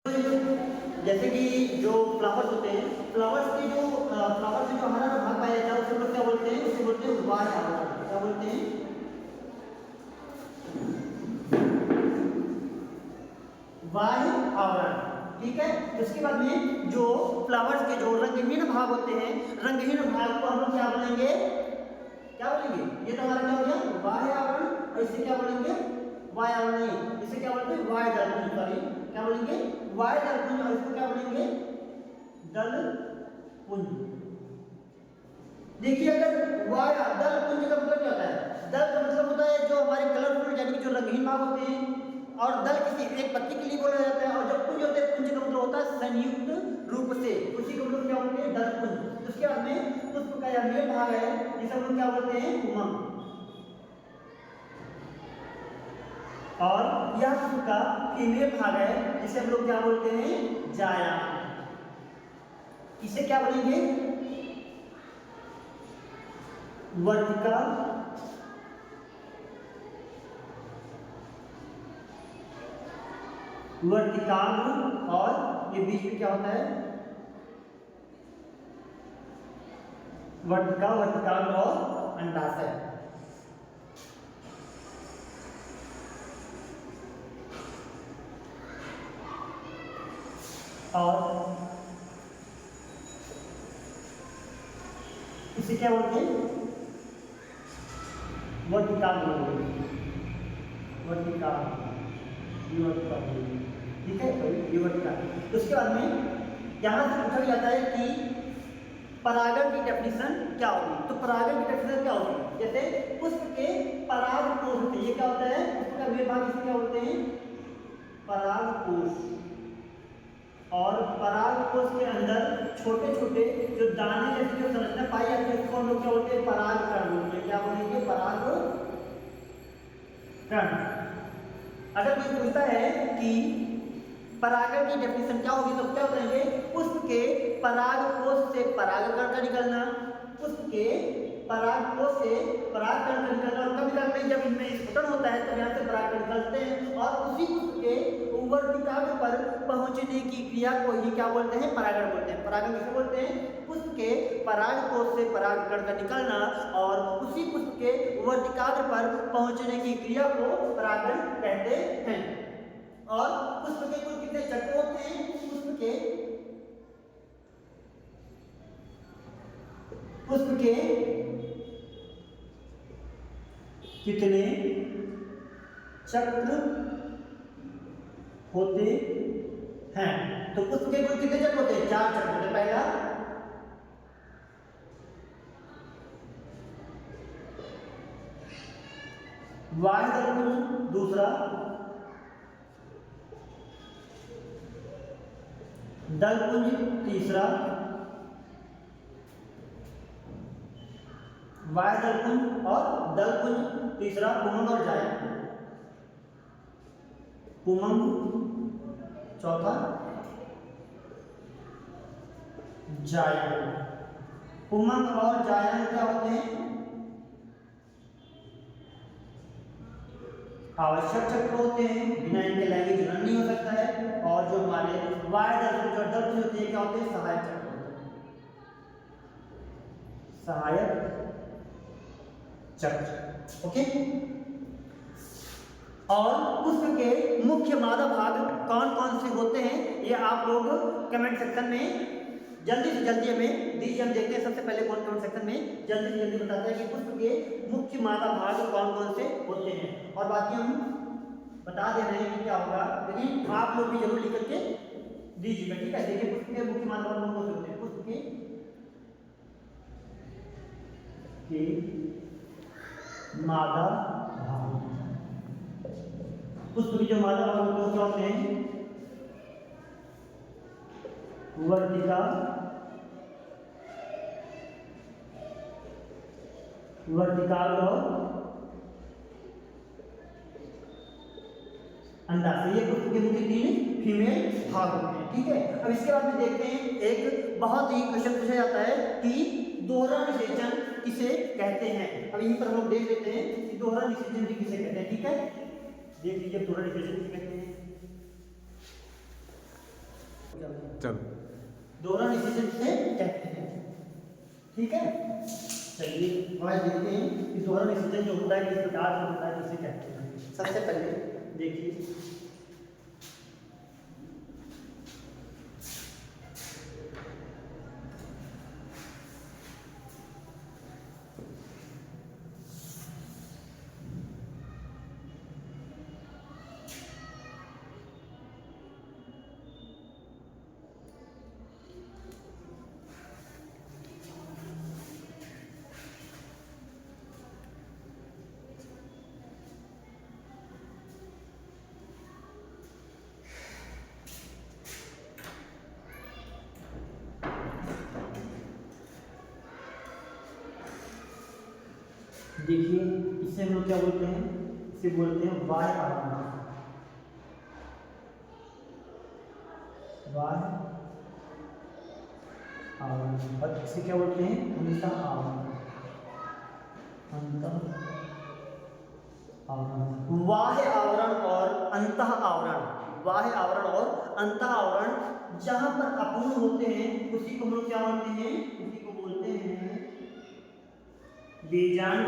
जैसे कि जो फ्लावर्स होते हैं, फ्लावर्स के जो फ्लावर्स में जो हरा भाग पाया जाता है उसे लोग क्या बोलते हैं? उसे बोलते हैं वाय आवरण। क्या बोलते हैं? वाय आवरण। ठीक है। उसके बाद में जो फ्लावर्स के जो रंगहीन भाग होते हैं, रंगहीन भाग को हम लोग क्या बोलेंगे? क्या बोलेंगे? ये तो हमारा क्या हो गया? वाय आवरण। और इसे क्या बोलेंगे? वाय आवरण नहीं, इसे क्या बोलते हैं? वाय दलपुंज। सॉरी, क्या बोलेंगे? वाय दलपुंज। और इसको क्या बोलेंगे? दल पुंज। देखिए, अगर वाय दल पुंज का मतलब क्या होता है? दल का मतलब होता है जो हमारे कलरफुल यानी कि जो रंगीन भाग होते हैं, और दल किसी एक पत्ती के लिए बोला जाता है, और जब पुंज होते हैं, पुंज का मतलब होता है संयुक्त रूप से, उसी को हम लोग क्या बोलते हैं? दल पुंज। उसके बाद में पुष्प का यह मेल भाग है, जिसे हम लोग क्या बोलते हैं? उमंग। और यह पुष्प का फीमेल भाग है, जिसे हम लोग क्या बोलते हैं? जाया। इसे क्या बोलेंगे? वर्तिका, वर्तिकाग्र। और ये बीच में क्या होता है? वर्तिका, वर्तिकाग्र और अंडाशय। और इसे क्या बोलते हैं? वर्तिकाग्र, वर्तिकाग्र, ये वर्तिकाग्र। ठीक है, तो ये वर्तिकाग्र। उसके बाद में यहां से पूछा जाता है कि परागण की डेफिनेशन क्या होगी? तो परागण की डेफिनेशन क्या होगी? जैसे पुष्प के परागकोश से, ये क्या होता है? पुष्प का मेल भाग, इसे क्या बोलते हैं? परागकोश। और परागकोश के अंदर छोटे छोटे जो दाने जैसी जो संरचना पाई जाती है, उसको हम लोग क्या बोलते हैं? परागकण बोलते हैं। क्या बोलेंगे? परागकण। अगर कोई पूछता है कि परागण की डेफिनेशन क्या होगी, तो क्या बताएंगे? पुष्प के परागकोश से परागकण का निकलना, पुष्प के परागकोश से परागकण का निकलना। और कभी कभी जब इनमें स्फुटन होता है तो यहाँ से परागकण निकलते हैं, और उसी पुष्प के वर्तिकाग्र पर पहुंचने की क्रिया को ही क्या बोलते हैं? परागण बोलते हैं। परागण किसे बोलते हैं? पुष्प के परागकोश से परागकण का निकलना और उसी पुष्प के वर्तिकाग्र पर पहुंचने की क्रिया को परागण कहते हैं। और पुष्प के कुल कितने चक्र होते हैं? पुष्प के कितने चक्र होते हैं? तो पुष्प के कुल कितने चक्र होते हैं? 4 चक्र होते हैं। पहला वाय दलपुंज, दूसरा दलपुंज, तीसरा वाय दलपुंज और दलपुंज, तीसरा पुमंग और जाया। पुमंग, चौथा जाया। पुमंग और जाया में क्या होते हैं? आवश्यक चक्र होते हैं, बिना इनके लैंगिक जनन नहीं हो सकता है। और जो हमारे वाय दलपुंज और दलपुंज होते हैं, क्या होते हैं? सहायक चक्र होते हैं, सहायक चक्र। ओके। और पुष्प के मुख्य मादा भाग कौन कौन से होते हैं, ये आप लोग कमेंट सेक्शन में जल्दी से जल्दी हमें दीजिए। हम देखते हैं सबसे पहले कौन कमेंट सेक्शन में जल्दी से जल्दी बताते हैं कि पुष्प के मुख्य मादा भाग कौन कौन से होते हैं। और बाकी हम बता दे रहे हैं कि क्या होगा, लेकिन आप लोग भी जरूर लिख करके दीजिएगा। ठीक है। देखिए, पुष्प के मुख्य मादा भाग कौन कौन से होते हैं? पुष्प के मादा भाग, पुष्प की जो मादा भाग होते हैं क्या होते हैं? वर्तिका, वर्तिकाग्र और अंडाशय। ये पुष्प के मुख्य 3 फीमेल भाग होते हैं। ठीक है। अब इसके बाद में देखते हैं, एक बहुत ही क्वेश्चन पूछा जाता है कि दोहरा निषेचन किसे कहते हैं। अब यहीं पर हम लोग देख लेते हैं कि दोहरा निषेचन भी किसे कहते हैं। ठीक है, देख लीजिए दोहरा निषेचन किसे कहते हैं। चलो दोहरा निषेचन से कहते हैं। ठीक है, चलिए आज देखते हैं कि दोहरा निषेचन जो होता है किस प्रकार से होता है, किसे कहते हैं। सबसे पहले देखिए देखिए इसे हम लोग क्या बोलते हैं, इसे बोलते हैं बाह्य आवरण। बाह्य आवरण और इसे क्या बोलते हैं, अंतः आवरण। अंतः आवरण, बाह्य आवरण और अंतः आवरण। बाह्य आवरण और अंतः आवरण जहां पर अपूर्ण होते हैं उसी को हम लोग क्या बोलते हैं, उसी को बोलते हैं बीजांड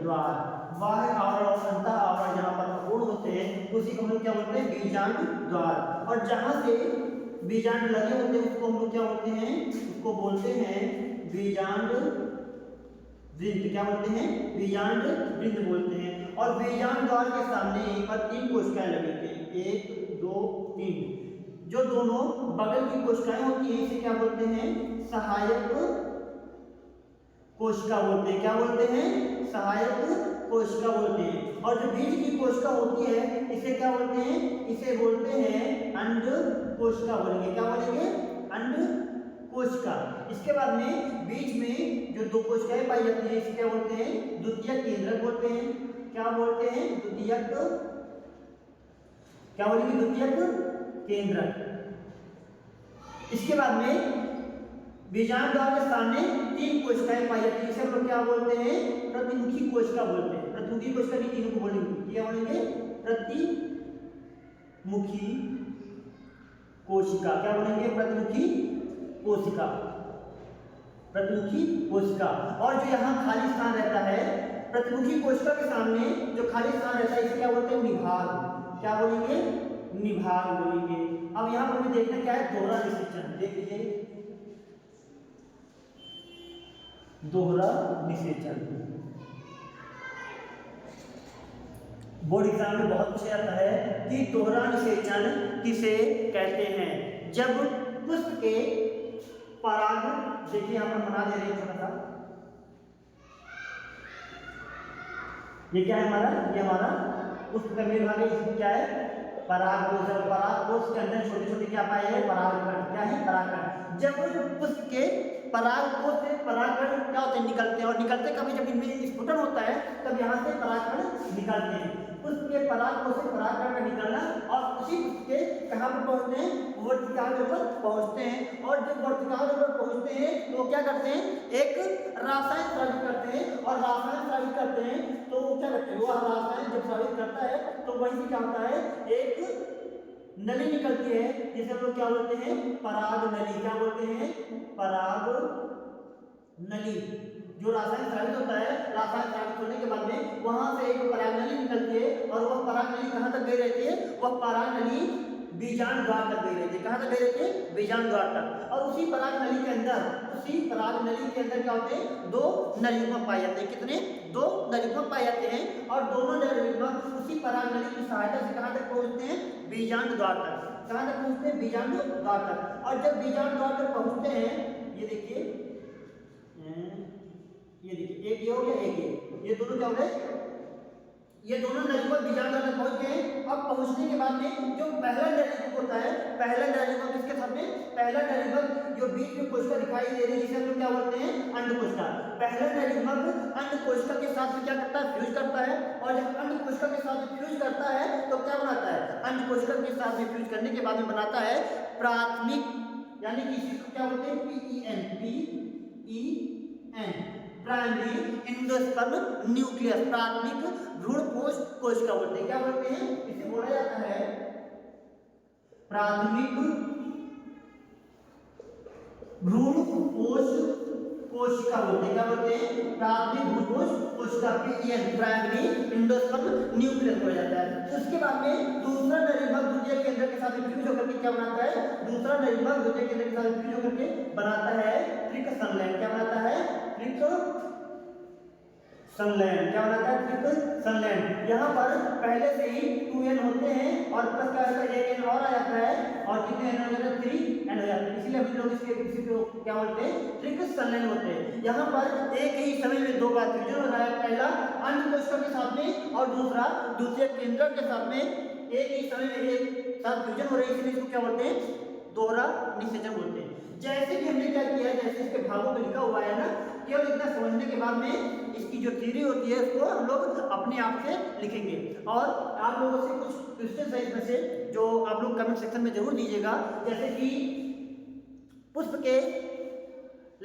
द्वार। बाह्य आवरण और अंतः आवरण जहां पर अपूर्ण होते हैं उसी को हम लोग क्या बोलते हैं, बीजांड द्वार। और जहां से बीजांड लगे होते हैं उसको हम लोग क्या बोलते हैं, उसको बोलते हैं बीजांड वृंत। क्या बोलते हैं, बीजांड वृंत बोलते हैं। और बीजांड द्वार के सामने पर 3 कोशिकाएं लगी थी, 1 2 3। जो दोनों बगल की कोशिकाएं होती हैं इसे क्या बोलते हैं, सहायक कोशिका बोलते हैं। क्या बोलते हैं, सहायक कोशिका बोलते हैं। और जो बीच की कोशिका होती है इसे क्या बोलते हैं, इसे बोलते हैं अंड कोशिका बोलेंगे। क्या बोलेंगे, अंड कोशिका। इसके बाद में बीच में जो 2 कोशिकाएं पाई जाती है इसे क्या बोलते हैं, द्वितीयक केंद्रक बोलते हैं। क्या बोलते हैं, द्वितीयक, क्या बोलेंगे, द्वितीयक केंद्रक। इसके बाद में बीजांड द्वार के सामने 3 कोशिकाएं पाई जाती है, इसे हम लोग क्या बोलते हैं, प्रतिमुखी कोशिका बोलते हैं। प्रतिमुखी कोशिका की तीनों को बोलेंगे, क्या बोलेंगे, प्रतिमुखी कोशिका। क्या बोलेंगे, प्रतिमुखी कोशिका, प्रतिमुखी कोशिका। और जो यहाँ खाली स्थान रहता है प्रतिमुखी कोशिका के सामने जो खाली स्थान रहता है इसे क्या बोलते हैं, निभाग। क्या बोलेंगे, निभाग बोलेंगे। अब यहाँ पर हमें देखना क्या है, दोहरा निषेचन। देखिए दोहरा निषेचन बोर्ड एग्जाम में बहुत पूछा जाता है कि दोहरा निषेचन किसे कहते हैं। जब पुष्प के पराग, देखिए यहाँ पर बना दे रहे हैं छोटा सा, ये क्या है हमारा, ये हमारा पुष्प का मेल भाग है। इसमें क्या है, पराग कोश। पराग कोश के अंदर छोटे छोटे क्या पाए हैं, परागकण। क्या है, परागकण। जब पुष्प के पराग कोश से परागकण क्या होते हैं, निकलते हैं। और निकलते कभी जब इनमें स्फुटन होता है तब यहाँ से परागकण निकलते हैं। पुष्प के पराग कोश से परागकण का निकलना और उसी पुष्प के कहाँ पर पहुँचते हैं, वर्तिकाग्र पर पहुँचते हैं। और जब वर्तिकाग्र पर पहुँचते हैं तो वो क्या करते हैं, एक रासायन स्रावित करते हैं। और रासायन स्रावित करते हैं तो वो क्या करते हैं, वो रासायन जब स्रावित करता है तो वहीं से क्या होता है, एक नली निकलती है जिसे हम लोग क्या बोलते हैं, पराग नली। क्या बोलते हैं, पराग नली। जो रासायन स्रावित होता है, रासायन स्रावित होने के बाद में वहां से एक पराग नली निकलती है। और वह पराग नली कहां तक गई रहती है, वह पराग नली बीजांड द्वार तक गई रहती है। कहां तक गई रहती है, बीजांड द्वार तक। और उसी पराग नली के अंदर, उसी पराग नली के अंदर क्या होते हैं, 2 नलिका पाए जाते हैं। कितने, 2 नलिका पाए जाते हैं। और दोनों नलिका उसी पराग नली की सहायता से कहां तक पहुंचते हैं, बीजांड द्वार तक। कहां तक पहुंचते हैं, बीजांड द्वार तक। और जब बीजांड द्वार तक पहुंचते हैं, ये देखिए, ये देखिए, एक ये हो गया, एक ये दोनों क्या हो गए, ये दोनों नलिका बीजांड द्वार तक पहुंच गए। अब पहुंचने के बाद में जो पहला नलिका होता है, पहला नलिका किसके साथ में, पहला नलिका जो बीच में कोशिका दिखाई दे रही है जिसे हम लोग क्या बोलते हैं, अंड कोशिका। पहला नलिका अंड कोशिका के साथ में क्या करता है, फ्यूज करता है। और जब अंड कोशिका के साथ में फ्यूज करता है तो क्या बनाता है, अंड कोशिका के साथ में फ्यूज करने के बाद में बनाता है प्राथमिक, यानी कि इसी को क्या बोलते हैं, PEN, प्राइमरी एंडोस्पर्म न्यूक्लियस, प्राथमिक भ्रूणपोष कोशिका बोलते हैं। क्या बोलते हैं, इसे बोला जाता है प्राथमिक भ्रूण कोश कोशिका बोलते हैं, क्या बोलते हैं? प्राथमिक भ्रूण कोश कोशिका, प्राइमरी एंडोस्पर्म न्यूक्लियस हो जाता है। उसके बाद में दूसरा नरीमक द्वितीय केंद्र के साथ फ्यूज होकर के क्या बनाता है? दूसरा नरीमक द्वितीय केंद्र के साथ फ्यूज होकर के बनाता है ट्रिक सनलैंड। क्या बनाता है? ट्रिक सनलैंड। क्या बनाता है? ट्रिक सनलैंड। यहाँ पर पहले से ही 2n होते हैं और प्लस क्या होता है? एक n और आ जाता है और कितने n हो जाता है? 3n हो जाता है। इसीलिए हम लोग इसी को क्या बोलते हैं? ट्रिक सनलैंड होते हैं। यहाँ पर एक ही समय में दो बार फ्यूजन हो रहा है, पहला अन्य कोशिका के साथ में और दूसरा द्वितीय केंद्र के साथ में एक ही समय में एक साथ फ्यूजन हो रही है, इसलिए इसको क्या बोलते हैं? दोहरा निषेचन बोलते हैं। जैसे कि हमने क्या किया है, जैसे इसके भागों में लिखा हुआ है ना, केवल इतना समझने के बाद में इसकी जो थ्योरी होती है उसको हम लोग अपने आप से लिखेंगे। और आप लोगों से कुछ क्वेश्चन है इसमें से जो आप लोग कमेंट सेक्शन में जरूर दीजिएगा। जैसे कि पुष्प के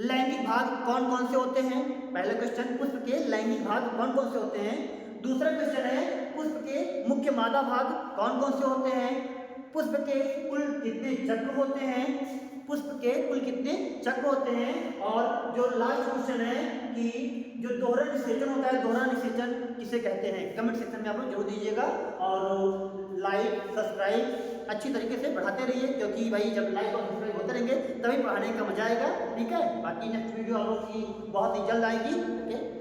लैंगिक भाग कौन कौन से होते हैं? पहला क्वेश्चन, पुष्प के लैंगिक भाग कौन कौन से होते हैं? दूसरा क्वेश्चन है, पुष्प के मुख्य मादा भाग कौन कौन से होते हैं? पुष्प के कुल कितने चक्र होते हैं? पुष्प के कुल कितने चक्र होते हैं? और जो लास्ट क्वेश्चन है कि जो दोहरा निषेचन होता है, दोहरा निषेचन किसे कहते हैं? कमेंट सेक्शन में आप लोग जरूर दीजिएगा और लाइक सब्सक्राइब अच्छी तरीके से बढ़ाते रहिए, क्योंकि भाई जब लाइक और सब्सक्राइब होते रहेंगे तभी पढ़ाने का मजा आएगा। ठीक है, बाकी नेक्स्ट वीडियो आप लोग की बहुत ही जल्द आएगी। ओके।